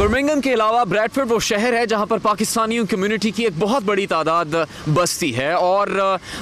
Birmingham के अलावा Bradford वो शहर है जहां पर पाकिस्तानियों कम्युनिटी की एक बहुत बड़ी तादाद बसती है और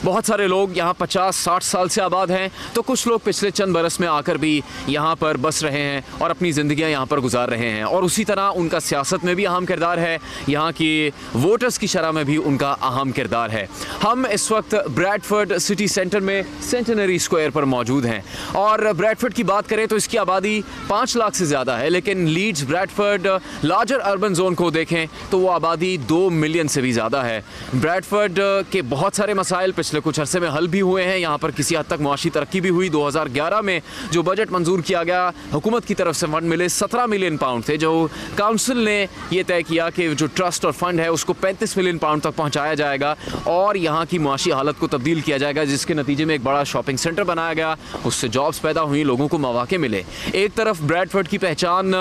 बहुत सारे लोग यहां 50-60 साल से आबाद हैं, तो कुछ लोग पिछले चंद बरस में आकर भी यहां पर बस रहे हैं और अपनी ज़िंदगियां यहां पर गुजार रहे हैं। और उसी तरह उनका सियासत में भी अहम किरदार है, यहाँ की वोटर्स की शरह में भी उनका अहम किरदार है। हम इस वक्त ब्रैडफोर्ड सिटी सेंटर में सेंटेनरी स्क्वायर पर मौजूद हैं और ब्रैडफोर्ड की बात करें तो इसकी आबादी 5 लाख से ज़्यादा है, लेकिन Leeds Bradford larger urban zone को देखें तो वो आबादी 2 मिलियन से भी ज़्यादा है। ब्रैडफोर्ड के बहुत सारे मसाइल पिछले कुछ अरसे में हल भी हुए हैं। यहाँ पर किसी हद तक मुआशी तरक्की भी हुई। 2011 में जो बजट मंजूर किया गया, हुकूमत की तरफ से फंड मिले 17 मिलियन पाउंड थे, जो काउंसिल ने ये तय किया कि जो ट्रस्ट और फंड है उसको 35 मिलियन पाउंड तक पहुँचाया जाएगा और यहाँ की मुआशी हालत को तब्दील किया जाएगा, जिसके नतीजे में एक बड़ा शॉपिंग सेंटर बनाया गया, उससे जॉब्स पैदा हुई, लोगों को मौके मिले। एक तरफ ब्रैडफोर्ड की पहचान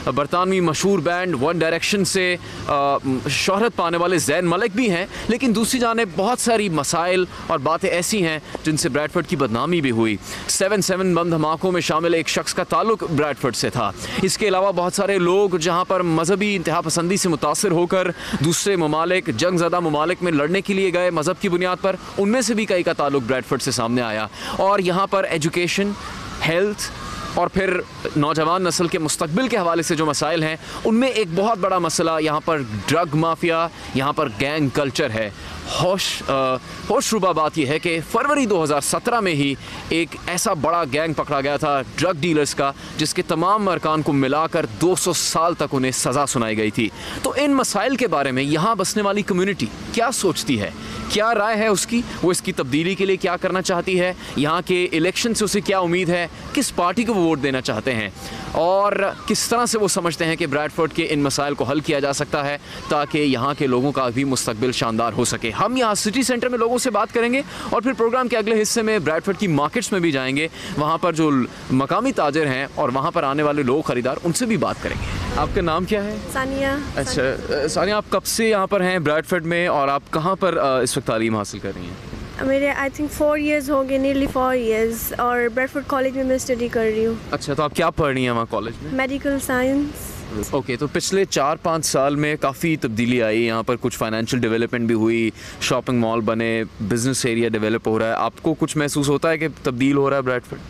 बरतानवी मशहूर बैंड वन डायरेक्शन से शोहरत पाने वाले ज़ैन मलिक भी हैं, लेकिन दूसरी जानिब बहुत सारी मसाइल और बातें ऐसी हैं जिनसे ब्रैडफोर्ड की बदनामी भी हुई। 7/7 बम धमाकों में शामिल एक शख्स का ताल्लुक ब्रैडफोर्ड से था। इसके अलावा बहुत सारे लोग जहाँ पर मजहबी इंतहा पसंदी से मुतासिर होकर दूसरे ममालिक, जंगज़दा ममालिक में लड़ने के लिए गए मज़हब की बुनियाद पर, उनमें से भी कई का ताल्लुक ब्रैडफोर्ड से सामने आया। और यहाँ पर एजुकेशन, हेल्थ और फिर नौजवान नस्ल के मुस्तकबिल के हवाले से जो मसाइल हैं, उनमें एक बहुत बड़ा मसला यहाँ पर ड्रग माफिया, यहाँ पर गैंग कल्चर है। होशरुबा बात यह है कि फरवरी 2017 में ही एक ऐसा बड़ा गैंग पकड़ा गया था ड्रग डीलर्स का, जिसके तमाम अरकान को मिलाकर 200 साल तक उन्हें सज़ा सुनाई गई थी। तो इन मसाइल के बारे में यहाँ बसने वाली कम्युनिटी क्या सोचती है, क्या राय है उसकी, वो इसकी तब्दीली के लिए क्या करना चाहती है, यहाँ के इलेक्शन से उसे क्या उम्मीद है, किस पार्टी को वो वोट देना चाहते हैं और किस तरह से वो समझते हैं कि ब्रैडफोर्ड के इन मसाइल को हल किया जा सकता है ताकि यहाँ के लोगों का भी मुस्तकबिल शानदार हो सके। हम यहाँ सिटी सेंटर में लोगों से बात करेंगे और फिर प्रोग्राम के अगले हिस्से में ब्रैडफोर्ड की मार्केट्स में भी जाएंगे, वहाँ पर जो मकामी ताजिर हैं और वहाँ पर आने वाले लोग ख़रीदार, उनसे भी बात करेंगे। आपका नाम क्या है? सानिया। अच्छा सानिया, आप कब से यहाँ पर हैं ब्रैडफोर्ड में और आप कहाँ पर इस वक्त तालीम हासिल कर रही हैं? मेरे आई थिंक 4 years हो गए, नियरली 4 years, और ब्रैडफोर्ड कॉलेज में मैं स्टडी कर रही हूँ। अच्छा, तो आप क्या पढ़ रही हैं वहाँ कॉलेज में? Medical science. ओके, तो पिछले 4-5 साल में काफ़ी तब्दीली आई, यहाँ पर कुछ फाइनेंशियल डेवलपमेंट भी हुई, शॉपिंग मॉल बने, बिजनेस एरिया डेवलप हो रहा है। आपको कुछ महसूस होता है कि तब्दील हो रहा है ब्रैडफोर्ड?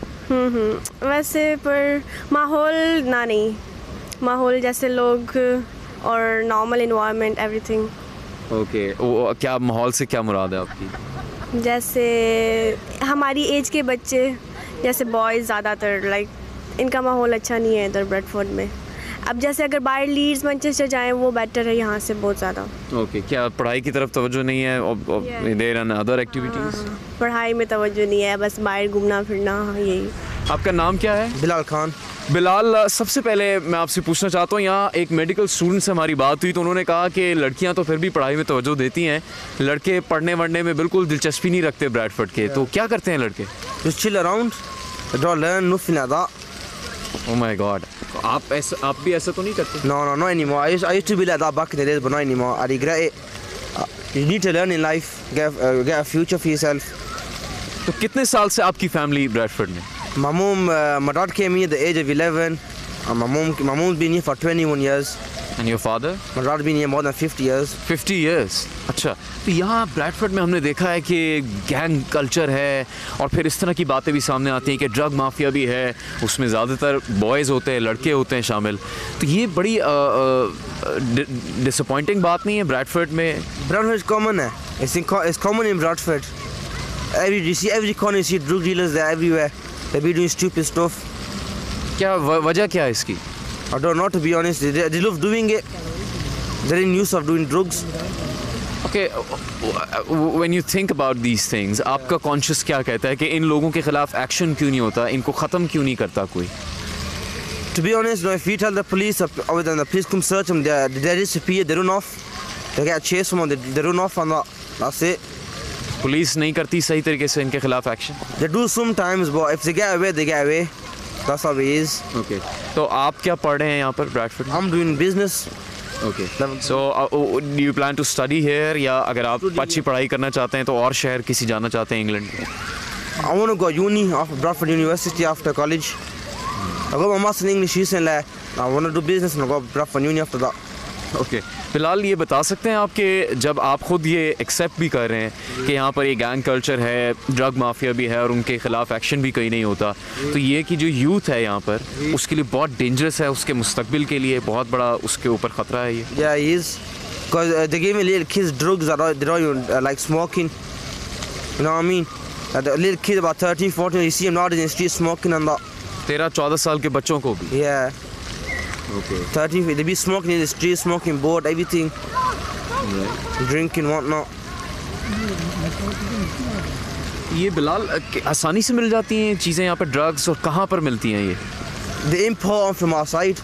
वैसे पर माहौल नहीं, माहौल जैसे लोग और नॉर्मल इन्वायरमेंट एवरीथिंग। ओके, क्या माहौल से क्या मुराद है आपकी? जैसे हमारी एज के बच्चे, जैसे बॉयज़ ज़्यादातर, लाइक इनका माहौल अच्छा नहीं है इधर ब्रैडफोर्ड में। अब जैसे अगर बाहर लीड्स, मैनचेस्टर जाएं, वो बेटर है यहाँ से बहुत ज़्यादा। ओके, क्या पढ़ाई की तरफ तवज्जो नहीं है? There and other activities? पढ़ाई में तवज्जो नहीं है, बस बाहर घूमना फिरना, यही। आपका नाम क्या है? बिलाल खान। बिलाल, सबसे पहले मैं आपसे पूछना चाहता हूँ, यहाँ एक मेडिकल स्टूडेंट से हमारी बात हुई तो उन्होंने कहा कि लड़कियाँ तो फिर भी पढ़ाई में तवज्जो देती हैं, लड़के पढ़ने वढ़ने में बिल्कुल दिलचस्पी नहीं रखते ब्रैडफोर्ड के, तो क्या करते हैं लड़के? Just chill around, don't learn nothing like that. Oh my God, आप भी ऐसा तो नहीं करते? No, not anymore. I used to be like that back in the days, but not anymore. I regret it. You need to learn in life, get a future for yourself. तो कितने साल से आपकी फैमिली ब्रैडफोर्ड में? My dad came here at the age of 11. And my mom's been here for 21 years. And your father? My dad's been here more than 50 years. 50 years? अच्छा, तो यहाँ Bradford में हमने देखा है कि गैंग कल्चर है और फिर इस तरह की बातें भी सामने आती हैं कि ड्रग माफिया भी है, उसमें ज़्यादातर बॉयज़ होते हैं, लड़के होते हैं शामिल। तो ये बड़ी डिसअपॉइंटिंग बात नहीं है ब्रैडफोर्ड में? Bradford is common है. It's common in Bradford. You see every corner, you see drug dealers there everywhere. They be doing stupid stuff. क्या वजह क्या है इसकी? I don't know, to be honest. They love doing it. They're in use of doing drugs. Okay, when you think about these things, आपका conscious क्या कहता है कि इन लोगों के खिलाफ एक्शन क्यों नहीं होता, इनको ख़त्म क्यों नहीं करता कोई? To be honest, if you tell the police, or then the police come search them, they disappear, they run off. They get chased someone, they run off and that's it. Police नहीं करती सही तरीके से इनके खिलाफ action? They do sometimes, but if they get away, they get away. That's how it is. Okay. तो आप क्या पढ़ रहे हैं यहाँ पर Bradford? I'm doing business. Okay. So do you plan to study here या अगर आप अच्छी पढ़ाई करना चाहते हैं तो और शहर किसी जाना चाहते हैं England? I want to go uni after Bradford University after college. I got my master in English recently. I want to do business and I go Bradford Uni after that. Okay फिलहाल ये बता सकते हैं आपके जब आप खुद ये एक्सेप्ट भी कर रहे हैं कि यहाँ पर ये गैंग कल्चर है, ड्रग माफिया भी है और उनके खिलाफ एक्शन भी कहीं नहीं होता, तो ये कि जो यूथ है यहाँ पर उसके लिए बहुत डेंजरस है, उसके मुस्तकबिल के लिए बहुत बड़ा उसके ऊपर ख़तरा है ये? Yeah, he is. Because they give me little kids drugs that they don't even like smoking. You know what I mean? The little kids about 13, 14, you see them nowadays in the street smoking and that. 13-14 साल के बच्चों को भी? Yeah. Okay. 13, they be smoking in the street, smoking board, everything. Drinking, whatnot. ये बिलाल आसानी से मिल जाती हैं चीज़ें यहाँ पर, ड्रग्स, और कहाँ पर मिलती हैं ये? They import them from outside.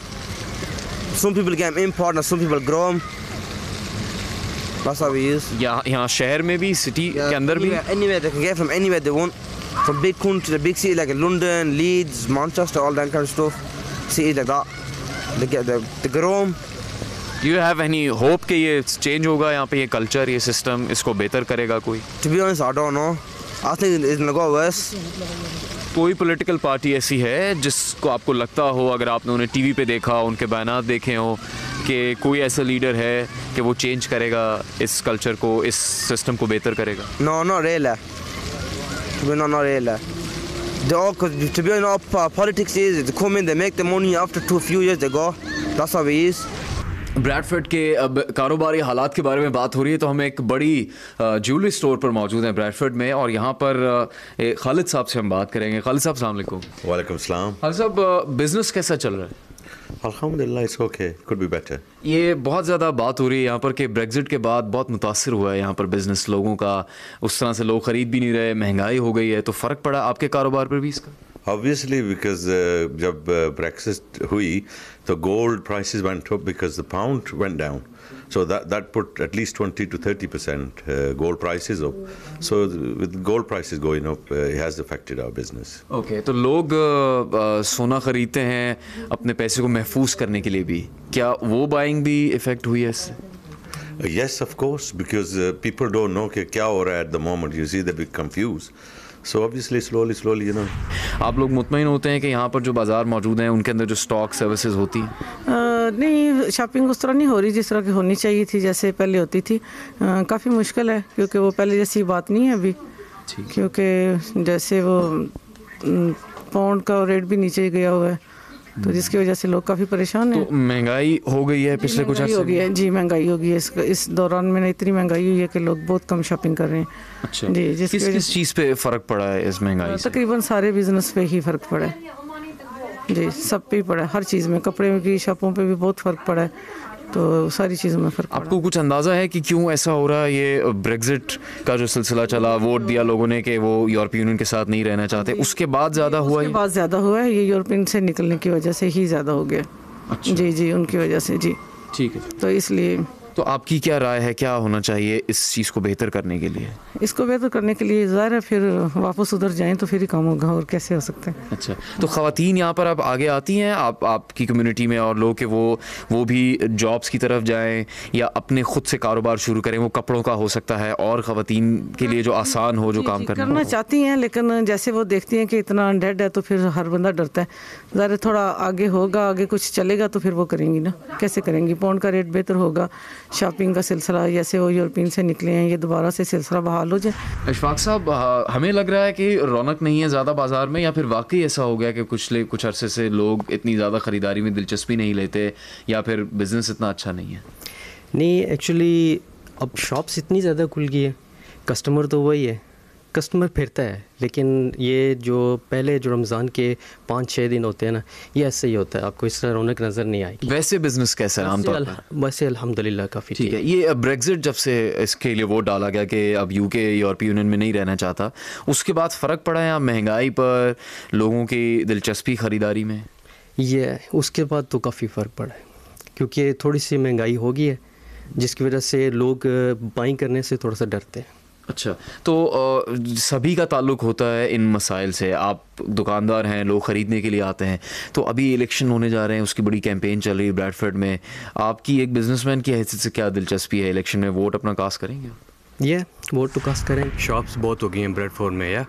Some people get them imported and some people grow them. That's how it is. यहाँ शहर में भी, सिटी के अंदर भी? Anywhere they can get from anywhere they want. From big country to big city like London, Leeds, Manchester, all that kind of stuff. Cities like that. They grow them. Do you have any hope कि ये change होगा यहाँ पे, ये culture, ये system, इसको बेहतर करेगा कोई? To be honest, I don't know. I think it's gonna go worse. कोई पॉलिटिकल पार्टी ऐसी है जिसको आपको लगता हो, अगर आपने उन्हें टीवी पे देखा, उनके बयानात देखे हो, कि कोई ऐसा लीडर है कि वो चेंज करेगा इस कल्चर को, इस सिस्टम को बेहतर करेगा? No, not really. Not really. They all, to be honest, politics is they come in, they make the money. After few years, they go. That's how it is. Bradford के अब कारोबारी हालात के बारे में बात हो रही है, तो हम एक बड़ी ज्वेलरी स्टोर पर मौजूद हैं ब्रैडफोर्ड में, और यहाँ पर खालिद साहब से हम बात करेंगे। खालिद साहब अस्सलाम वालेकुम। वालेकुम सलाम। खालिद साहब, बिजनेस कैसा चल रहा है? अल्हम्दुलिल्लाह, it's okay, could be better. ये बहुत ज़्यादा बात हो रही है यहाँ पर कि ब्रेग्जिट के बाद बहुत मुतासिर हुआ है यहाँ पर बिज़नेस लोगों का, उस तरह से लोग ख़रीद भी नहीं रहे, महंगाई हो गई है, तो फ़र्क पड़ा आपके कारोबार पर भी इसका? Obviously, because जब Brexit हुई तो gold prices went up because the pound went down. So that put at least 20 to 30% gold prices up. So with gold prices going up, it has affected our business. Okay, तो लोग सोना खरीदते हैं अपने पैसे को महफूज करने के लिए भी, क्या वो बाइंग भी इफेक्ट हुई है इससे? Yes, of course, because people don't know कि क्या हो रहा है at the moment. You see, they be confused. So obviously slowly, you know. आप लोग मुतमईन होते हैं कि यहाँ पर जो बाज़ार मौजूद हैं उनके अंदर जो स्टॉक सर्विसेज होती हैं? नहीं, शॉपिंग उस तरह नहीं हो रही जिस तरह की होनी चाहिए थी, जैसे पहले होती थी। काफ़ी मुश्किल है क्योंकि वो पहले जैसी बात नहीं है अभी, क्योंकि जैसे वो पाउंड का रेट भी नीचे गया हुआ है, तो जिसकी वजह से लोग काफ़ी परेशान हैं। तो महंगाई हो गई है पिछले कुछ अर्से? हो गई है जी, महंगाई हो गई है इस दौरान में, इतनी महंगाई हुई है कि लोग बहुत कम शॉपिंग कर रहे हैं। अच्छा जी, किस चीज़ पे फ़र्क पड़ा है इस महंगाई से? तकरीबन सारे बिजनेस पे ही फ़र्क पड़ा है जी, सब पे ही पड़ा है, हर चीज़ में, कपड़े की शॉपों पे भी बहुत फ़र्क पड़ा है, तो सारी चीज़ों में फ़र्क पड़ा। आपको कुछ अंदाज़ा है कि क्यों ऐसा हो रहा है? ये ब्रेग्जिट का जो सिलसिला चला, वोट दिया लोगों ने कि वो यूरोपीय यूनियन के साथ नहीं रहना चाहते, उसके बाद ज़्यादा हुआ? उसके बाद ज़्यादा हुआ है, ये यूरोपियन से निकलने की वजह से ही ज़्यादा हो गया। अच्छा। जी, उनकी वजह से जी। ठीक है, तो इसलिए तो आपकी क्या राय है, क्या होना चाहिए इस चीज़ को बेहतर करने के लिए? इसको बेहतर करने के लिए ज़ाहिर है फिर वापस उधर जाएं तो फिर ही काम होगा, और कैसे हो सकते हैं। अच्छा, तो ख़वातीन यहाँ पर अब आगे आती हैं आपकी कम्युनिटी में, और लोग कि वो भी जॉब्स की तरफ जाएं या अपने खुद से कारोबार शुरू करें? वो कपड़ों का हो सकता है, और ख़वातीन के लिए जो आसान हो, जो काम करना चाहती हैं, लेकिन जैसे वो देखती हैं कि इतना डेड है तो फिर हर बंदा डरता है। ज़ाहिर थोड़ा आगे होगा, आगे कुछ चलेगा तो फिर वो करेंगी ना, कैसे करेंगी? पाउंड का रेट बेहतर होगा, शॉपिंग का सिलसिला जैसे वो यूरोपियन से निकले हैं, ये दोबारा से सिलसिला बहाल हो जाए। अशफाक साहब, हमें लग रहा है कि रौनक नहीं है ज़्यादा बाज़ार में, या फिर वाकई ऐसा हो गया कि कुछ अरसे से लोग इतनी ज़्यादा ख़रीदारी में दिलचस्पी नहीं लेते, या फिर बिज़नेस इतना अच्छा नहीं है? नहीं, एक्चुअली अब शॉप्स इतनी ज़्यादा खुल गई है, कस्टमर तो वही है, कस्टमर फिरता है, लेकिन ये जो पहले जो रमज़ान के 5-6 दिन होते हैं ना, ये ऐसे ही होता है, आपको इस तरह रौनक नज़र नहीं आएगी। वैसे बिज़नेस कैसा है आमतौर पर? वैसे अल्हम्दुलिल्लाह काफ़ी ठीक है। ये ब्रेग्जिट जब से इसके लिए वोट डाला गया कि अब यूके यूरोपीय यूनियन में नहीं रहना चाहता, उसके बाद फ़र्क पड़ा है महंगाई पर, लोगों की दिलचस्पी ख़रीदारी में? ये उसके बाद तो काफ़ी फ़र्क पड़ा है, क्योंकि थोड़ी सी महंगाई हो गई है, जिसकी वजह से लोग बाइंग करने से थोड़ा सा डरते हैं। अच्छा, तो सभी का ताल्लुक़ होता है इन मसाइल से। आप दुकानदार हैं, लोग ख़रीदने के लिए आते हैं, तो अभी इलेक्शन होने जा रहे हैं, उसकी बड़ी कैंपेन चल रही है ब्रैडफोर्ड में। आपकी एक बिजनेसमैन की हैसियत से क्या दिलचस्पी है इलेक्शन में, वोट अपना कास्ट करेंगे? ये वोट टू कास्ट करें। शॉप्स बहुत हो गई हैं ब्रेडफोर्ड में या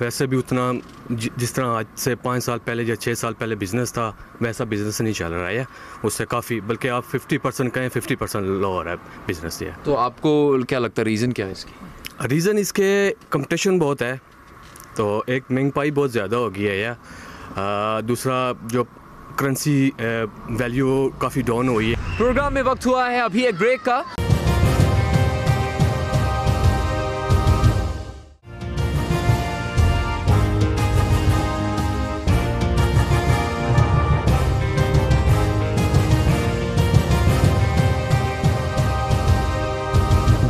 वैसे भी उतना जिस तरह आज से 5 साल पहले या 6 साल पहले बिज़नेस था वैसा बिज़नेस नहीं चल रहा है, उससे काफ़ी, बल्कि आप 50% कहें 50% लो हो रहा है बिज़नेस। ये तो आपको क्या लगता है रीज़न क्या है इसकी? रीज़न इसके कंपटीशन बहुत है, तो एक महंगाई बहुत ज़्यादा हो गई है या दूसरा जो करेंसी वैल्यू काफ़ी डाउन हुई है। प्रोग्राम में वक्त हुआ है अभी एक ब्रेक का।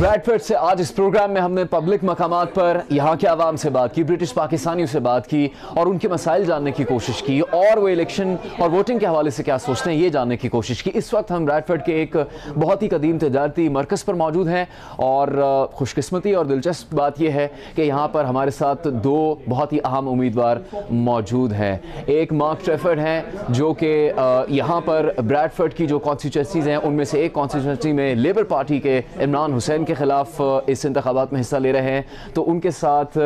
ब्रैडफोर्ड से आज इस प्रोग्राम में हमने पब्लिक मकामात पर यहाँ के आवाम से बात की, ब्रिटिश पाकिस्तानियों से बात की और उनके मसाइल जानने की कोशिश की और वो इलेक्शन और वोटिंग के हवाले से क्या सोचते हैं ये जानने की कोशिश की। इस वक्त हम ब्रैडफोर्ड के एक बहुत ही कदीम तजारती मरकज़ पर मौजूद हैं और खुशकिस्मती और दिलचस्प बात यह है कि यहाँ पर हमारे साथ 2 बहुत ही अहम उम्मीदवार मौजूद हैं। एक मार्क ट्रेफर्ड हैं जो कि यहाँ पर ब्रैडफोर्ड की जो कॉन्स्टिट्यूंसीज़ हैं उनमें से एक कॉन्स्टिट्यूंसी में लेबर पार्टी के इमरान हुसैन के खिलाफ इस इंतखाबात में हिस्सा ले रहे हैं। तो उनके साथ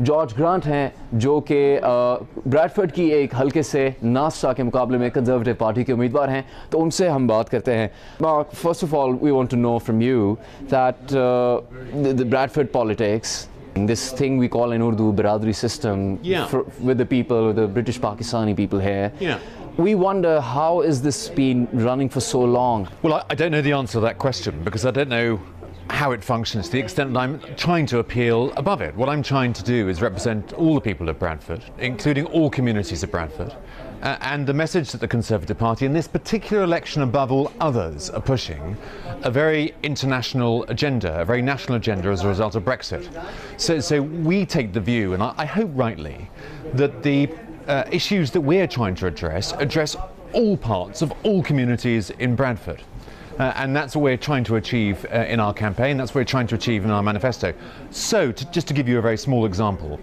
जॉर्ज ग्रांट हैं जो कि ब्रैडफोर्ड की एक हल्के से नास्टा के मुकाबले में कंजर्वेटिव पार्टी के उम्मीदवार हैं। तो उनसे हम बात करते हैं। Mark, first of all we want to know from you that the Bradford politics, this thing we call in Urdu biradari system, with the people, with the British Pakistani people here. We wonder, how is this been running for so long? Well, I don't know the answer to that question because I don't know how it functions to the extent that I'm trying to appeal above it. What I'm trying to do is represent all the people of Bradford, including all communities of Bradford, and the message that the Conservative Party in this particular election above all others are pushing a very international agenda, a very national agenda as a result of Brexit. So we take the view, and I hope rightly, that the issues that we're trying to address all parts of all communities in Bradford. And that's what we're trying to achieve in our campaign, that's what we're trying to achieve in our manifesto. So, just to give you a very small example,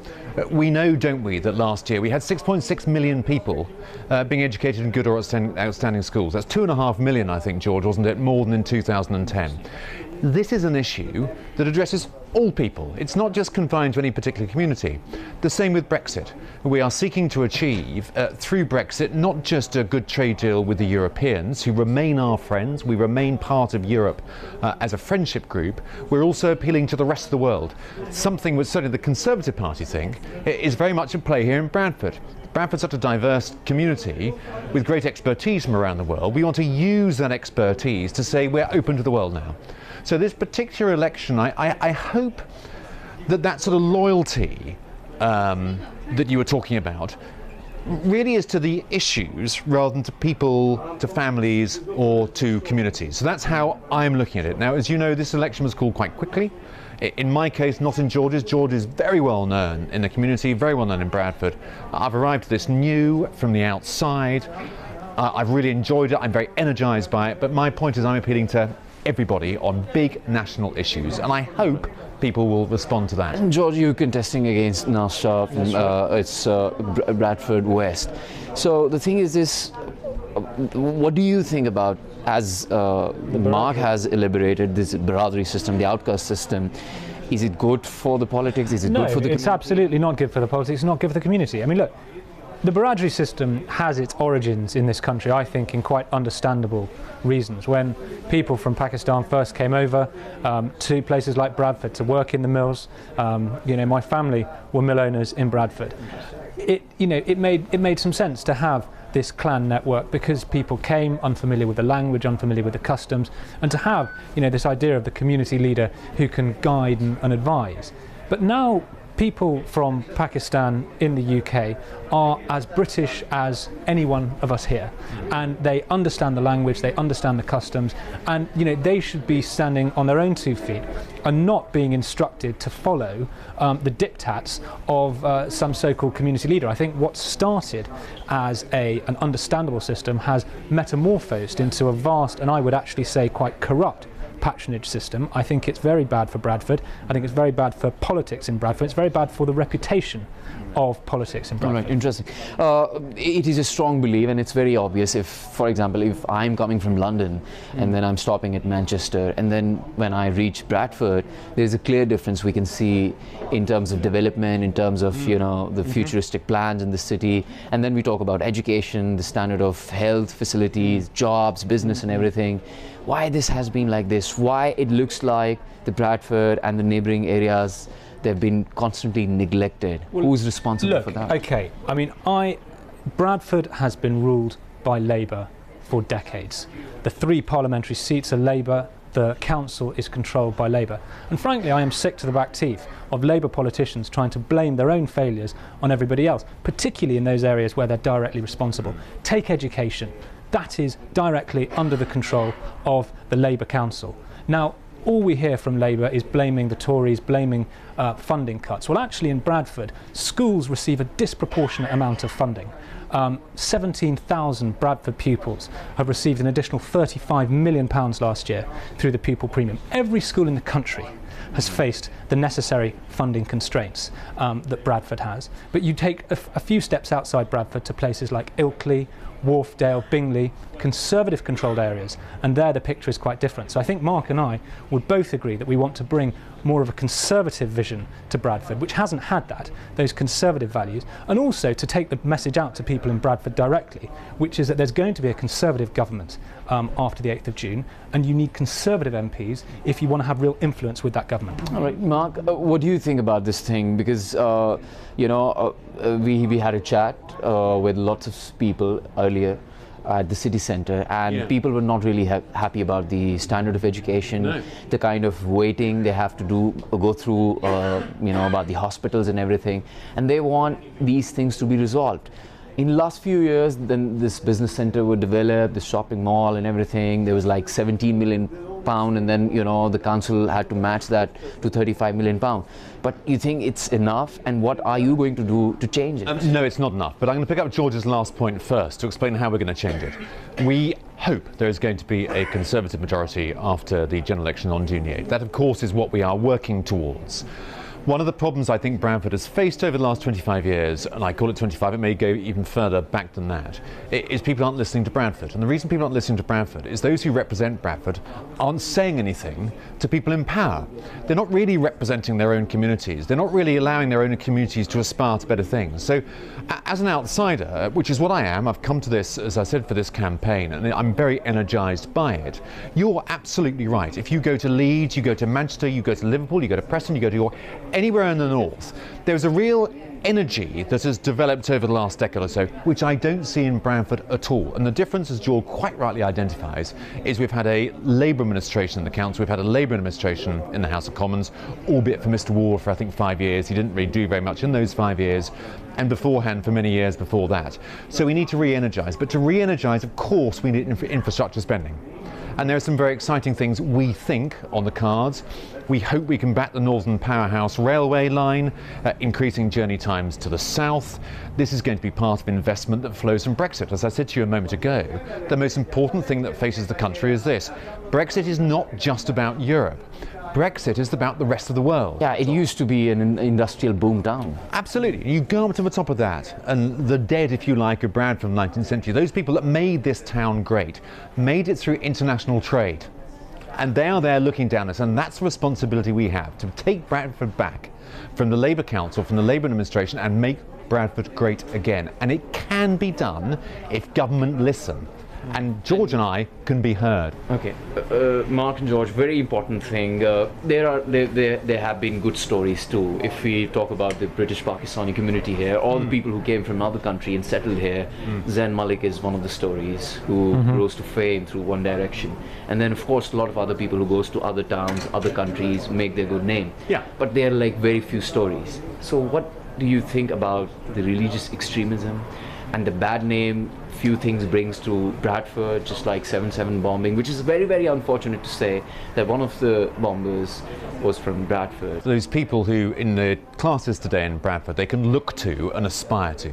we know, don't we, that last year we had 6.6 million people being educated in good or outstanding schools. That's 2.5 million, I think, George, wasn't it? More than in 2010. This is an issue that addresses all people. It's not just confined to any particular community. The same with Brexit. We are seeking to achieve through Brexit not just a good trade deal with the Europeans, who remain our friends, we remain part of Europe as a friendship group, we're also appealing to the rest of the world. Something which certainly the Conservative Party think is very much in play here in Bradford. Bradford's such a diverse community with great expertise from around the world. We want to use that expertise to say we're open to the world now. So this particular election, I hope that sort of loyalty that you were talking about really is to the issues rather than to people, to families or to communities. So that's how I'm looking at it. Now, as you know, this election was called quite quickly. In my case, not in George's. George is very well known in the community, very well known in Bradford. I've arrived at this new from the outside. I've really enjoyed it. I'm very energised by it. But my point is I'm appealing to everybody on big national issues, and I hope people will respond to that. George, you're contesting against Nasha, it's Bradford West. So the thing is this, what do you think about, as Mark has elaborated, this Biradari system, the outcast system? Is it good for the politics? Is it good for the community? No, it's absolutely not good for the politics, it's not good for the community. I mean, look, the Biradari system has its origins in this country, I think, in quite understandable reasons. When people from Pakistan first came over to places like Bradford to work in the mills, you know, my family were mill owners in Bradford. It made some sense to have this clan network because people came unfamiliar with the language, unfamiliar with the customs, and to have, you know, this idea of the community leader who can guide and advise. But now people from Pakistan in the UK are as British as any one of us here, and they understand the language, they understand the customs, and you know, they should be standing on their own 2 feet and not being instructed to follow the diktats of some so-called community leader. I think what started as an understandable system has metamorphosed into a vast, and I would actually say quite corrupt, patronage system. I think it's very bad for Bradford. I think it's very bad for politics in Bradford. It's very bad for the reputation of politics in Bradford. Right, interesting. It is a strong belief, and it's very obvious. If, for example, if I'm coming from London and then I'm stopping at Manchester, and then when I reach Bradford, there's a clear difference we can see in terms of development, in terms of the futuristic plans in the city, and then we talk about education, the standard of health facilities, jobs, business, and everything. Why this has been like this? Why it looks like the Bradford and the neighbouring areas, they've been constantly neglected? Well, who's responsible for that? Okay, I mean, Bradford has been ruled by Labour for decades. The 3 parliamentary seats are Labour, the council is controlled by Labour. And frankly, I am sick to the back teeth of Labour politicians trying to blame their own failures on everybody else, particularly in those areas where they're directly responsible. Take education. That is directly under the control of the Labour Council. Now, all we hear from Labour is blaming the Tories, blaming funding cuts. Well, actually in Bradford, schools receive a disproportionate amount of funding. 17,000 Bradford pupils have received an additional £35 million last year through the pupil premium. Every school in the country has faced the necessary funding constraints that Bradford has. But you take a few steps outside Bradford to places like Ilkley, Wharfdale, Bingley, Conservative controlled areas, and there the picture is quite different. So I think Mark and I would both agree that we want to bring more of a Conservative vision to Bradford, which hasn't had that, those Conservative values, and also to take the message out to people in Bradford directly, which is that there's going to be a Conservative government after the 8th of June, and you need Conservative MPs if you want to have real influence with that government. All right, Mark, what do you think about this thing? Because, we had a chat with lots of people earlier at the city centre, and people were not really happy about the standard of education, the kind of waiting they have to go through, about the hospitals and everything, and they want these things to be resolved. In the last few years, then this business centre would develop, the shopping mall and everything. There was like £17 million, and then the council had to match that to £35 million. But you think it's enough, and what are you going to do to change it? No, it's not enough. But I'm going to pick up George's last point first to explain how we're going to change it. We hope there is going to be a Conservative majority after the general election on June 8th. That, of course, is what we are working towards. One of the problems I think Bradford has faced over the last 25 years, and I call it 25, it may go even further back than that, is people aren't listening to Bradford. And the reason people aren't listening to Bradford is those who represent Bradford aren't saying anything to people in power. They're not really representing their own communities. They're not really allowing their own communities to aspire to better things. So as an outsider, which is what I am, I've come to this, as I said, for this campaign, and I'm very energised by it. You're absolutely right. If you go to Leeds, you go to Manchester, you go to Liverpool, you go to Preston, you go to York, anywhere in the north, there's a real energy that has developed over the last decade or so, which I don't see in Bradford at all. And the difference, as George quite rightly identifies, is we've had a Labour administration in the council, we've had a Labour administration in the House of Commons, albeit for Mr Ward for I think 5 years. He didn't really do very much in those 5 years, and beforehand for many years before that. So we need to re-energise, but to re-energise, of course, we need infrastructure spending. And there are some very exciting things we think on the cards. We hope we can back the Northern Powerhouse railway line, increasing journey times to the south. This is going to be part of investment that flows from Brexit. As I said to you a moment ago, the most important thing that faces the country is this. Brexit is not just about Europe. Brexit is about the rest of the world. Yeah, it used to be an industrial boom town. Absolutely. You go up to the top of that, and the dead, if you like, of Bradford from the 19th century, those people that made this town great, made it through international trade. And they are there looking down at us, and that's the responsibility we have, to take Bradford back from the Labour Council, from the Labour administration, and make Bradford great again. And it can be done if government listen. And George and I can be heard. Okay, Mark and George, very important thing. There have been good stories too. If we talk about the British Pakistani community here, all the people who came from another country and settled here, Zain Malik is one of the stories who rose to fame through One Direction. And then, of course, a lot of other people who goes to other towns, other countries, make their good name. Yeah. But there are like very few stories. So what do you think about the religious extremism and the bad name few things brings to Bradford, just like 7/7 bombing, which is very, very unfortunate to say that one of the bombers was from Bradford. Those people who in the classes today in Bradford they can look to and aspire to.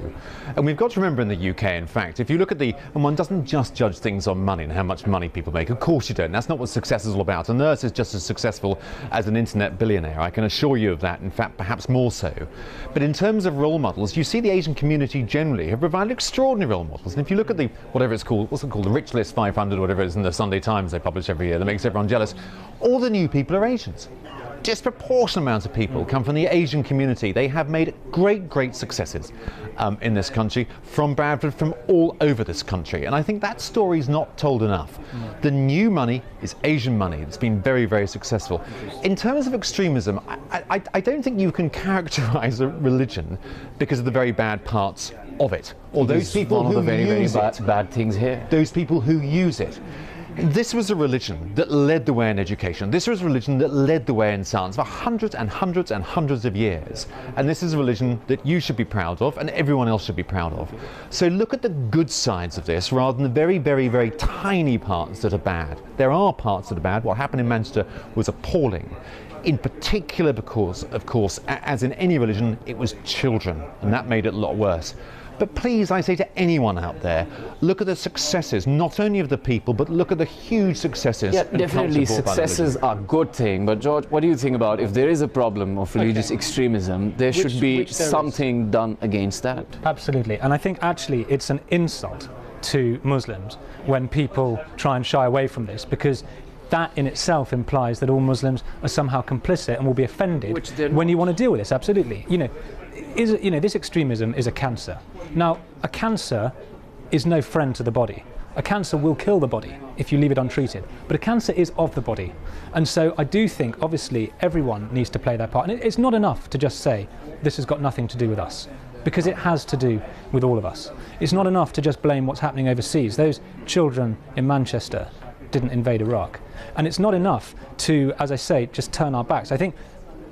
And we've got to remember in the UK, in fact, if you look at and one doesn't just judge things on money and how much money people make. Of course you don't. That's not what success is all about. A nurse is just as successful as an internet billionaire. I can assure you of that. In fact, perhaps more so. But in terms of role models, you see the Asian community generally have provided extraordinary role models. And if you look at whatever it's called, what's it called, the Rich List 500, whatever it is in the Sunday Times they publish every year that makes everyone jealous, all the new people are Asians. Disproportionate amounts of people come from the Asian community. They have made great, great successes in this country, from Bradford, from all over this country. And I think that story is not told enough. The new money is Asian money. It's been very, very successful. In terms of extremism, I don't think you can characterize a religion because of the very bad parts of it. Or those people who use it. Bad things here. Those people who use it. This was a religion that led the way in education. This was a religion that led the way in science for hundreds and hundreds and hundreds of years. And this is a religion that you should be proud of and everyone else should be proud of. So look at the good sides of this rather than the very, very, very tiny parts that are bad. There are parts that are bad. What happened in Manchester was appalling. In particular because, of course, as in any religion, it was children, and that made it a lot worse. But please, I say to anyone out there, look at the successes, not only of the people, but look at the huge successes. Yeah, definitely successes are a good thing. But George, what do you think about if there is a problem of religious extremism, there should be something done against that? Absolutely. And I think actually it's an insult to Muslims when people try and shy away from this, because that in itself implies that all Muslims are somehow complicit and will be offended when you want to deal with this. Absolutely. This extremism is a cancer. Now, a cancer is no friend to the body. A cancer will kill the body if you leave it untreated, but a cancer is of the body. And so I do think, obviously, everyone needs to play their part. And it's not enough to just say, this has got nothing to do with us, because it has to do with all of us. It's not enough to just blame what's happening overseas. Those children in Manchester didn't invade Iraq. And it's not enough to, as I say, just turn our backs. I think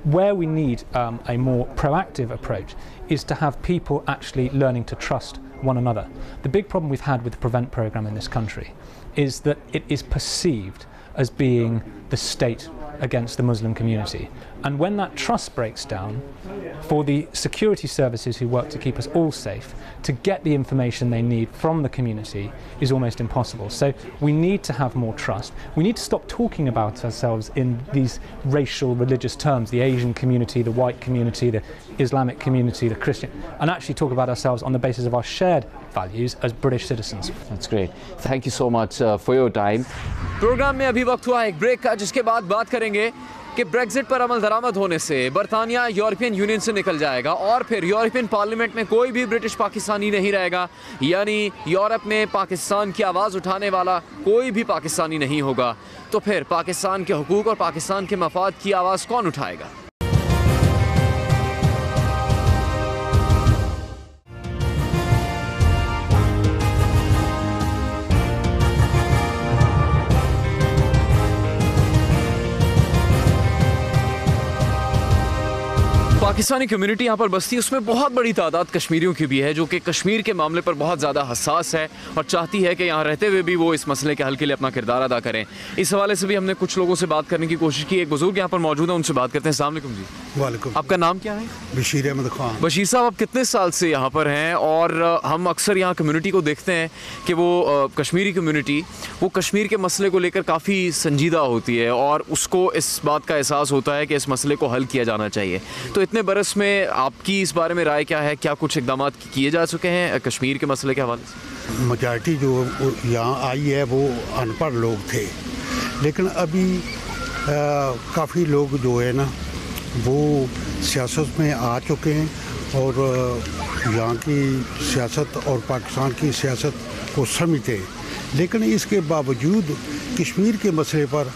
where we need a more proactive approach is to have people actually learning to trust one another. The big problem we've had with the PREVENT programme in this country is that it is perceived as being the state against the Muslim community. And when that trust breaks down, for the security services who work to keep us all safe, to get the information they need from the community is almost impossible. So we need to have more trust. We need to stop talking about ourselves in these racial, religious terms, the Asian community, the white community, the Islamic community, the Christian, and actually talk about ourselves on the basis of our shared values as British citizens. That's great. Thank you so much for your time. Program में अभी वक्त हुआ एक break का, जिसके बाद बात करेंगे कि ब्रेक्जिट पर अमल दरामद होने से बरतानिया यूरोपियन यूनियन से निकल जाएगा और फिर यूरोपियन पार्लियामेंट में कोई भी ब्रिटिश पाकिस्तानी नहीं रहेगा, यानी यूरोप में पाकिस्तान की आवाज़ उठाने वाला कोई भी पाकिस्तानी नहीं होगा। तो फिर पाकिस्तान के हुकूक और पाकिस्तान के मफाद की आवाज़ कौन उठाएगा? पाकिस्तानी कम्युनिटी यहाँ पर बसती है, उसमें बहुत बड़ी तादाद कश्मीरियों की भी है, जो कि कश्मीर के मामले पर बहुत ज़्यादा हसास है और चाहती है कि यहाँ रहते हुए भी वो इस मसले के हल के लिए अपना किरदार अदा करें। इस हवाले से भी हमने कुछ लोगों से बात करने की कोशिश की। एक बुजुर्ग यहाँ पर मौजूद है, उनसे बात करते हैं। अस्सलाम वालेकुम जी। वालेकुम। आपका नाम क्या है? बशीर अहमद खान। बशीर साहब, आप कितने साल से यहाँ पर हैं? और हम अक्सर यहाँ कम्युनिटी को देखते हैं कि वो कश्मीरी कम्युनिटी वो कश्मीर के मसले को लेकर काफ़ी संजीदा होती है और उसको इस बात का एहसास होता है कि इस मसले को हल किया जाना चाहिए। तो इतने बरस में आपकी इस बारे में राय क्या है? क्या कुछ इक़दाम किए जा चुके हैं कश्मीर के मसले के हवाले से? मेजॉरिटी जो यहाँ आई है वो अनपढ़ लोग थे, लेकिन अभी काफ़ी लोग जो है ना वो सियासत में आ चुके हैं और यहाँ की सियासत और पाकिस्तान की सियासत को समझते हैं। लेकिन इसके बावजूद कश्मीर के मसले पर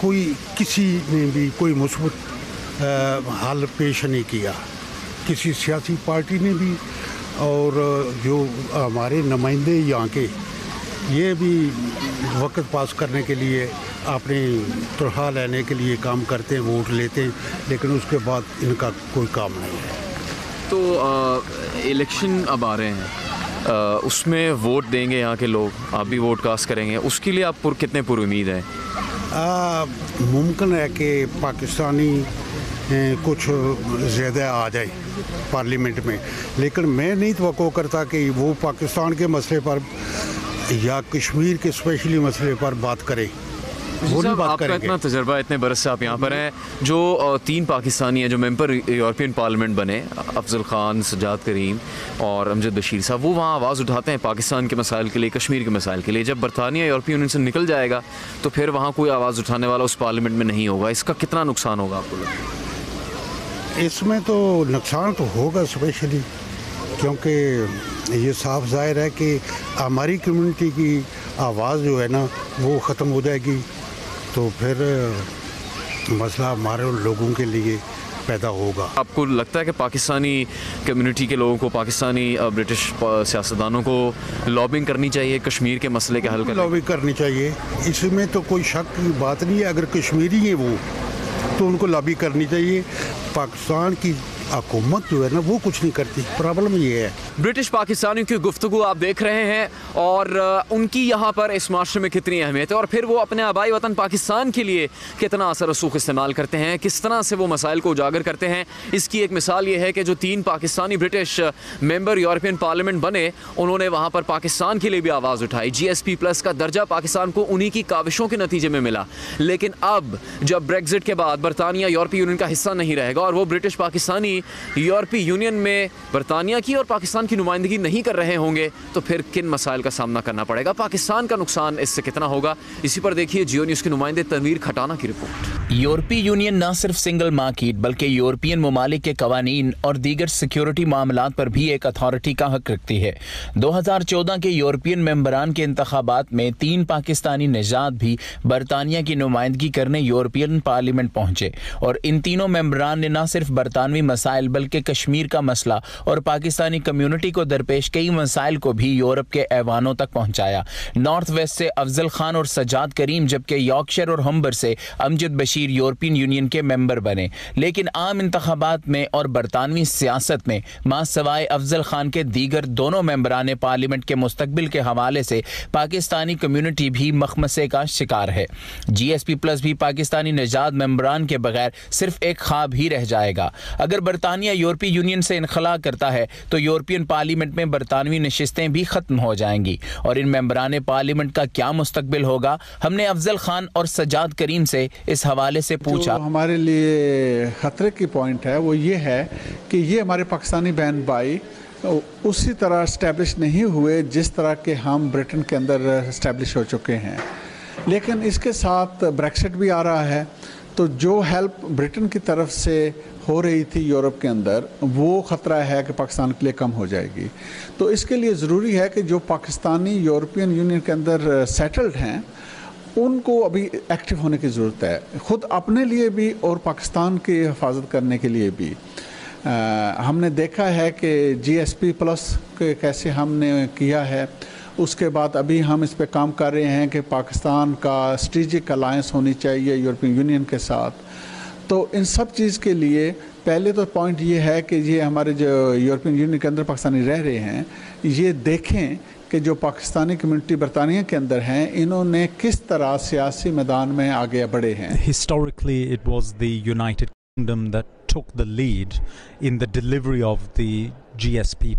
कोई किसी ने भी कोई मुस्बत हल पेश नहीं किया, किसी सियासी पार्टी ने भी, और जो हमारे नुमाइंदे यहाँ के ये भी वक्त पास करने के लिए अपनी तनख्वाह लेने के लिए काम करते हैं, वोट लेते हैं, लेकिन उसके बाद इनका कोई काम नहीं है। तो इलेक्शन अब आ रहे हैं, उसमें वोट देंगे यहाँ के लोग, आप भी वोट कास्ट करेंगे, उसके लिए आप कितने पुरुमीद हैं? मुमकिन है कि पाकिस्तानी कुछ ज़्यादा आ जाए पार्लियामेंट में, लेकिन मैं नहीं तवक्को करता कि वो पाकिस्तान के मसले पर या कश्मीर के स्पेशली मसले पर बात करें। आपका इतना तजर्बा, इतने बरस से आप यहाँ पर हैं, जो 3 पाकिस्तानी हैं जो मेंबर यूरोपियन पार्लियामेंट बने, अफजल खान, सजाद करीम और अमजद बशीर साहब, वो वहाँ आवाज़ उठाते हैं पाकिस्तान के मसाइल के लिए, कश्मीर के मसाइल के लिए। जब बरतानिया यूरोपियन यूनियन से निकल जाएगा तो फिर वहाँ कोई आवाज़ उठाने वाला उस पार्लियामेंट में नहीं होगा। इसका कितना नुकसान होगा आपको लगता है? इसमें तो नुकसान तो होगा स्पेशली, क्योंकि ये साफ जाहिर है कि हमारी कम्युनिटी की आवाज़ जो है ना वो ख़त्म हो जाएगी, तो फिर मसला हमारे लोगों के लिए पैदा होगा। आपको लगता है कि पाकिस्तानी कम्युनिटी के लोगों को, पाकिस्तानी ब्रिटिश सियासतदानों को लॉबिंग करनी चाहिए कश्मीर के मसले के हल करने? लॉबिंग करनी चाहिए, इसमें तो कोई शक की बात नहीं है। अगर कश्मीरी है वो तो उनको लॉबी करनी चाहिए। पाकिस्तान की हुकूमत जो है ना वो कुछ नहीं करती, प्रॉब्लम ये है। ब्रिटिश पाकिस्तानियों की गुफ्तगू आप देख रहे हैं और उनकी यहाँ पर इस माशरे में कितनी अहमियत है और फिर वो अपने आबाई वतन पाकिस्तान के लिए कितना असर रसूख इस्तेमाल करते हैं, किस तरह से वो मसाइल को उजागर करते हैं। इसकी एक मिसाल ये है कि जो 3 Pakistani British member European parliament बने, उन्होंने वहाँ पर पाकिस्तान के लिए भी आवाज़ उठाई। GSP+ का दर्जा पाकिस्तान को उन्हीं की काविशों के नतीजे में मिला। लेकिन अब जब ब्रेग्जिट के बाद बरतानिया यूरोपीय यूनियन का हिस्सा नहीं रहेगा और वो ब्रिटिश पाकिस्तानी यूरोपीय यूनियन में बरतानिया की और पाकिस्तान की नुमाइंदगी नहीं कर रहे होंगे, तो फिर किन मसाइल का सामना करना पड़ेगा, पाकिस्तान का नुकसान इससे कितना होगा। इसी पर देखिए जियो न्यूज़ के नुमाइंदे तनवीर खटाना की रिपोर्ट। यूरोपीय यूनियन न सिर्फ सिंगल मार्केट बल्कि यूरोपियन ममालिक के कवानीन और दीगर सिक्योरिटी मामलात पर भी एक अथॉरिटी का हक रखती है। 2014 के यूरोपियन मेंबरान के इंतखाबात में 3 पाकिस्तानी निजात भी बरतानिया की नुमाइंदगी करने यूरोपियन पार्लियामेंट पहुंचे और इन तीनों मेंबरान ने न सिर्फ बरतानवी मसाइल बल्कि कश्मीर का मसला और पाकिस्तानी कम्युनिटी को दरपेश कई मसाइल को भी यूरोप के ऐवानों तक पहुंचाया। नॉर्थ वेस्ट से अफजल खान और सजाद करीम, जबकि यॉर्कशायर और हम्बर से अमजद बशीर यूरोपियन यूनियन के मेंबर बने। लेकिन आम इंतखाबात में और बरतानवी सियासत में मां सवाए अफजल खान के दीगर दोनों मेंबरान पार्लियामेंट के मुस्तकबिल के हवाले से पाकिस्तानी कम्युनिटी भी मखमसे का शिकार है। GSP+ भी पाकिस्तानी निजात मेंबरान के बगैर सिर्फ एक ख्वाब ही रह जाएगा। अगर बरतानिया यूरोपीय यूनियन से इनखला करता है तो यूरोपियन पार्लियामेंट में बरतानवी नशिस्तें भी खत्म हो जाएंगी और इन मेंबरान पार्लियामेंट का क्या मुस्तकबिल होगा। हमने अफजल खान और सजाद करीम से इस हवाले से पूछा। हमारे लिए खतरे की पॉइंट है वो ये है कि ये हमारे पाकिस्तानी बहन भाई उसी तरह इस्टेब्लिश नहीं हुए जिस तरह के हम ब्रिटेन के अंदर इस्टेब्लिश हो चुके हैं। लेकिन इसके साथ ब्रेक्सिट भी आ रहा है, तो जो हेल्प ब्रिटेन की तरफ से हो रही थी यूरोप के अंदर वो ख़तरा है कि पाकिस्तान के लिए कम हो जाएगी। तो इसके लिए ज़रूरी है कि जो पाकिस्तानी यूरोपियन यूनियन के अंदर सेटल्ड हैं उनको अभी एक्टिव होने की ज़रूरत है, ख़ुद अपने लिए भी और पाकिस्तान की हिफाजत करने के लिए भी। हमने देखा है कि GSP+ के कैसे हमने किया है, उसके बाद अभी हम इस पे काम कर रहे हैं कि पाकिस्तान का स्ट्रेटेजिक अलायंस होनी चाहिए यूरोपियन यूनियन के साथ। तो इन सब चीज़ के लिए पहले तो पॉइंट ये है कि ये हमारे जो यूरोपियन यूनियन के अंदर पाकिस्तानी रह रहे हैं ये देखें कि जो पाकिस्तानी कम्युनिटी बरतानिया के अंदर हैं इन्होंने किस तरह सियासी मैदान में आगे बढ़े हैं। Historically it was the United Kingdom that took the lead in the delivery of the GSP+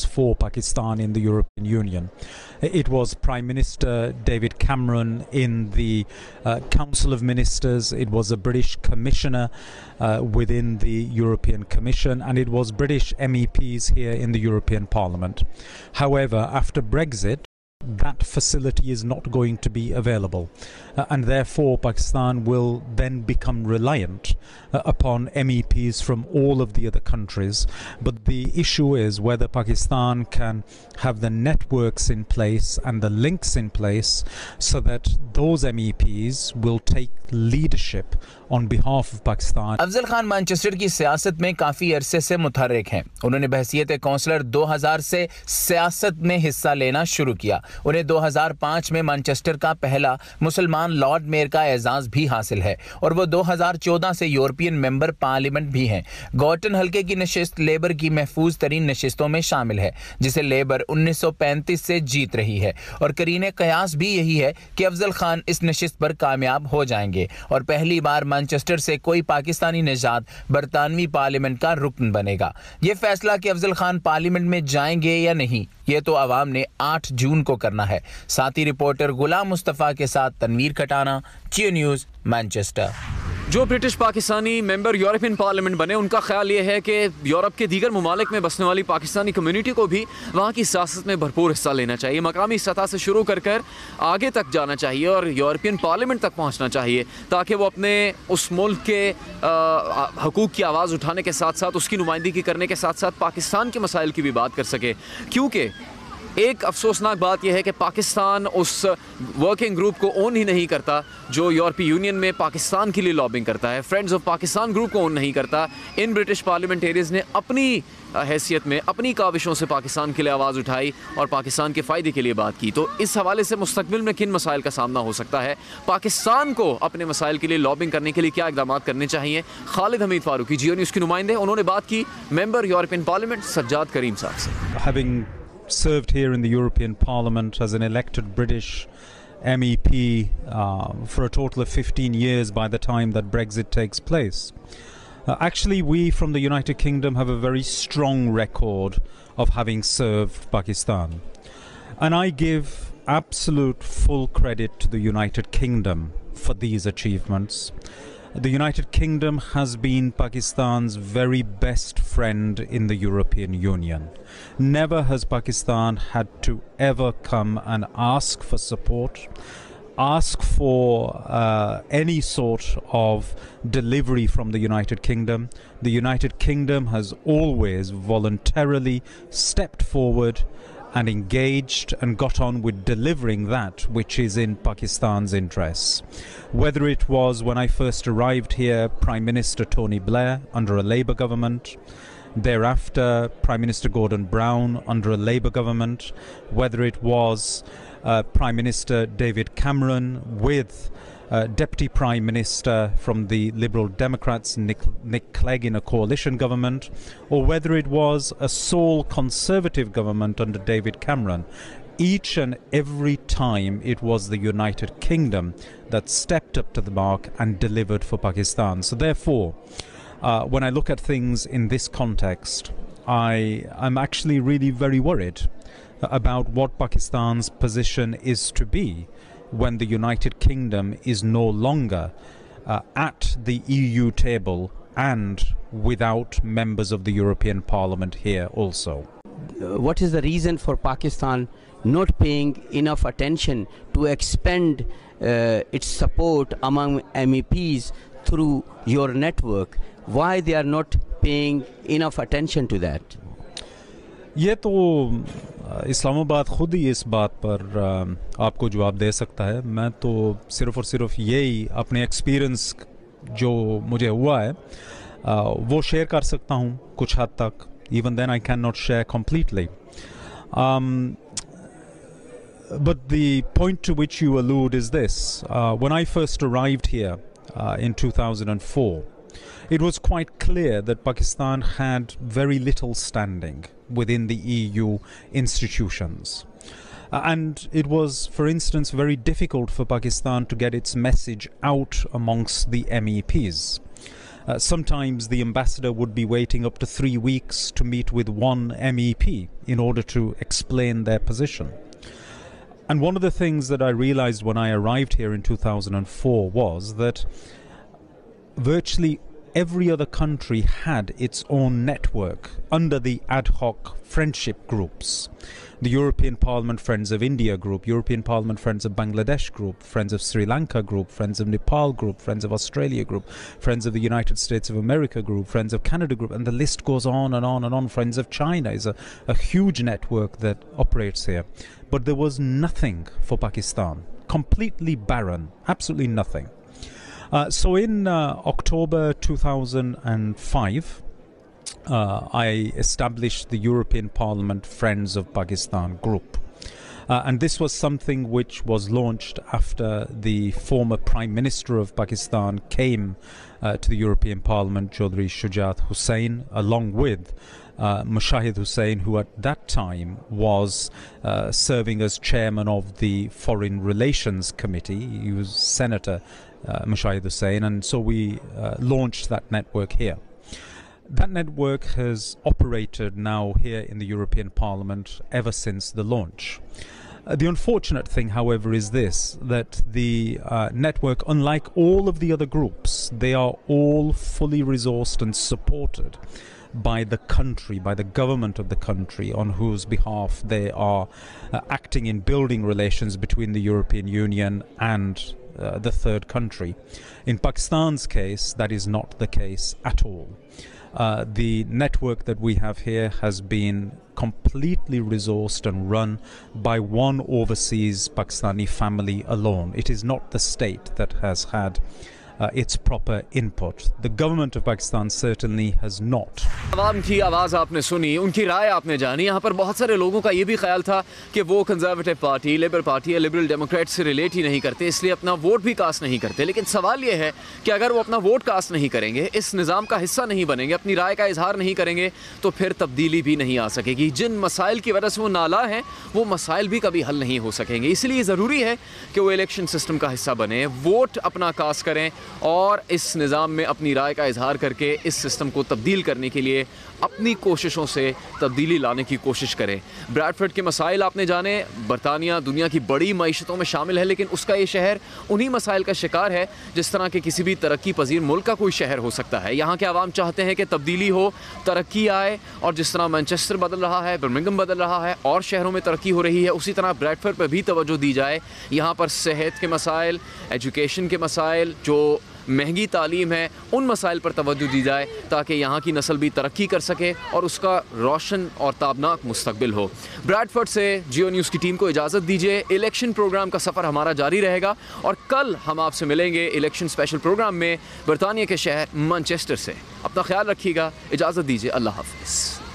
for Pakistan in the European Union. It was Prime Minister David Cameron in the Council of Ministers, it was a British commissioner within the European Commission, and it was British MEPs here in the European Parliament. However, after Brexit, that facility is not going to be available and therefore Pakistan will then become reliant upon MEPs from all of the other countries. But the issue is whether Pakistan can have the networks in place and the links in place so that those MEPs will take leadership on behalf of Pakistan. Afzal Khan Manchester की सियासत में काफ़ी अरसे से मुतहर्रिक हैं। उन्होंने बहसियत counsellor 2000 से सियासत में हिस्सा लेना शुरू किया। उन्हें 2005 में मैनचेस्टर का पहला मुसलमान लॉर्ड मेयर का एजाज भी हासिल है और वो 2014 से यूरोपियन मेंबर पार्लियामेंट भी हैं। गॉर्टन हल्के की नशिस्त लेबर की महफूज तरीन नशिस्तों में शामिल है, जिसे लेबर 1935 से जीत रही है और करीने कयास भी यही है कि अफजल खान इस नशिस्त पर कामयाब हो जाएंगे और पहली बार मैनचेस्टर से कोई पाकिस्तानी निजात बरतानवी पार्लियामेंट का रुकन बनेगा। ये फैसला कि अफजल खान पार्लियामेंट में जाएंगे या नहीं, ये तो आवाम ने 8 जून को करना है। साथी रिपोर्टर गुलाम मुस्तफ़ा के साथ तनवीर खटाना, जियो न्यूज़, मैनचेस्टर। जो British Pakistani member European parliament बने, उनका ख्याल ये है कि यूरोप के दीगर ममालिक में बसने वाली पाकिस्तानी कम्युनिटी को भी वहाँ की सियासत में भरपूर हिस्सा लेना चाहिए। मकामी सतह से शुरू कर आगे तक जाना चाहिए और यूरोपियन पार्लियामेंट तक पहुँचना चाहिए, ताकि वो अपने उस मुल्क के हकूक़ की आवाज़ उठाने के साथ साथ उसकी नुमाइंदगी करने के साथ साथ पाकिस्तान के मसाइल की भी बात कर सके। क्योंकि एक अफसोसनाक बात यह है कि पाकिस्तान उस वर्किंग ग्रुप को ओन ही नहीं करता जो यूरोपीय यूनियन में पाकिस्तान के लिए लॉबिंग करता है। फ्रेंड्स ऑफ पाकिस्तान ग्रुप को ओन नहीं करता। इन ब्रिटिश पार्लियामेंटेरियंस ने अपनी हैसियत में अपनी काविशों से पाकिस्तान के लिए आवाज़ उठाई और पाकिस्तान के फ़ायदे के लिए बात की। तो इस हवाले से मुस्तकबिल में किन मसाइल का सामना हो सकता है, पाकिस्तान को अपने मसाइल के लिए लॉबिंग करने के लिए क्या इक़दाम करने चाहिए, खालिद हमीद फारूकी जियो न्यूज़ के नुमाइंदे, उन्होंने बात की मेंबर यूरोपियन पार्लियामेंट सज्जाद करीम साहब से। Served here in the European Parliament as an elected British MEP for a total of 15 years by the time that Brexit takes place. Actually, we from the United Kingdom have a very strong record of having served Pakistan. And I give absolute full credit to the United Kingdom for these achievements. The United Kingdom has been Pakistan's very best friend in the European Union. Never has Pakistan had to ever come and ask for support, ask for any sort of delivery from the United Kingdom. The United Kingdom has always voluntarily stepped forward and engaged and got on with delivering that which is in Pakistan's interests. Whether it was when I first arrived here, Prime Minister Tony Blair under a Labour government, thereafter Prime Minister Gordon Brown under a Labour government, whether it was Prime Minister David Cameron with Deputy Prime Minister from the Liberal Democrats Nick Clegg in a coalition government, or whether it was a sole Conservative government under David Cameron, each and every time it was the United Kingdom that stepped up to the mark and delivered for Pakistan. So therefore, when I look at things in this context, I'm actually really very worried about what Pakistan's position is to be when the United Kingdom is no longer at the EU table and without members of the European Parliament here also. What is the reason for Pakistan not paying enough attention to expand its support among MEPs through your network? Why they are not paying enough attention to that? ये तो इस्लामाबाद खुद ही इस बात पर आपको जवाब दे सकता है। मैं तो सिर्फ़ और सिर्फ यही अपने एक्सपीरियंस जो मुझे हुआ है वो शेयर कर सकता हूँ कुछ हद तक। Even then I cannot share completely. But the point to which you allude is this. When I first arrived here in 2004, it was quite clear that Pakistan had very little standing within the EU institutions. And it was, for instance, very difficult for Pakistan to get its message out amongst the MEPs. Sometimes the ambassador would be waiting up to 3 weeks to meet with one MEP in order to explain their position. And one of the things that I realized when I arrived here in 2004 was that virtually every other country had its own network under the ad hoc friendship groups. The European Parliament Friends of India group, European Parliament Friends of Bangladesh group, Friends of Sri Lanka group, Friends of Nepal group, Friends of Australia group, Friends of the United States of America group, Friends of Canada group, and the list goes on and on and on. Friends of China is a huge network that operates here. But there was nothing for Pakistan. Completely barren. Absolutely nothing. So in October 2005, I established the European Parliament Friends of Pakistan group. And this was something which was launched after the former Prime Minister of Pakistan came to the European Parliament, Chaudhry Shujaat Hussain, along with Mushahid Hussain, who at that time was serving as chairman of the Foreign Relations Committee. He was Senator Mushahid Hussain, and so we launched that network here. That network has operated now here in the European Parliament ever since the launch. The unfortunate thing, however, is this, that the network, unlike all of the other groups, they are all fully resourced and supported by the country, by the government of the country, on whose behalf they are acting in building relations between the European Union and the third country. In Pakistan's case, that is not the case at all. The network that we have here has been completely resourced and run by one overseas Pakistani family alone. It is not the state that has had its proper input. The government of Pakistan certainly has not. आवाम की आवाज़ आपने सुनी, उनकी राय आपने जानी। यहाँ पर बहुत सारे लोगों का ये भी ख्याल था कि वो कंजर्वेटिव पार्टी, लिबरल पार्टी या लिबरल डेमोक्रेट से रिलेट ही नहीं करते, इसलिए अपना वोट भी कास्ट नहीं करते। लेकिन सवाल ये है कि अगर वो अपना वोट कास्ट नहीं करेंगे, इस निज़ाम का हिस्सा नहीं बनेंगे, अपनी राय का इजहार नहीं करेंगे, तो फिर तब्दीली भी नहीं आ सकेगी। जिन मसाइल की वजह से वो नाला हैं, वो मसाइल भी कभी हल नहीं हो सकेंगे। इसलिए ज़रूरी है कि वो इलेक्शन सिस्टम का हिस्सा बने, वोट अपना कास्ट करें और इस निज़ाम में अपनी राय का इजहार करके इस सिस्टम को तब्दील करने के लिए अपनी कोशिशों से तब्दीली लाने की कोशिश करें। ब्रैडफोर्ड के मसाइल आपने जाने। बरतानिया दुनिया की बड़ी मईशतों में शामिल है, लेकिन उसका ये शहर उन्हीं मसाइल का शिकार है जिस तरह के किसी भी तरक्की पजीर मुल्क का कोई शहर हो सकता है। यहाँ के आवाम चाहते हैं कि तब्दीली हो, तरक्की आए, और जिस तरह मैनचेस्टर बदल रहा है, बर्मिंघम बदल रहा है और शहरों में तरक्की हो रही है, उसी तरह ब्रैडफोर्ड पर भी तवज्जो दी जाए। यहाँ पर सेहत के मसाइल, एजुकेशन के मसाइल, जो महंगी तालीम है, उन मसाइल पर तवज्जो दी जाए ताकि यहाँ की नस्ल भी तरक्की कर सके और उसका रोशन और ताबनाक मुस्तकबिल हो। ब्रैडफोर्ड से जियो न्यूज़ की टीम को इजाज़त दीजिए। इलेक्शन प्रोग्राम का सफ़र हमारा जारी रहेगा और कल हम आपसे मिलेंगे इलेक्शन स्पेशल प्रोग्राम में बरतानिया के शहर मैनचेस्टर से। अपना ख्याल रखिएगा, इजाज़त दीजिए, अल्लाह हाफ़िज़।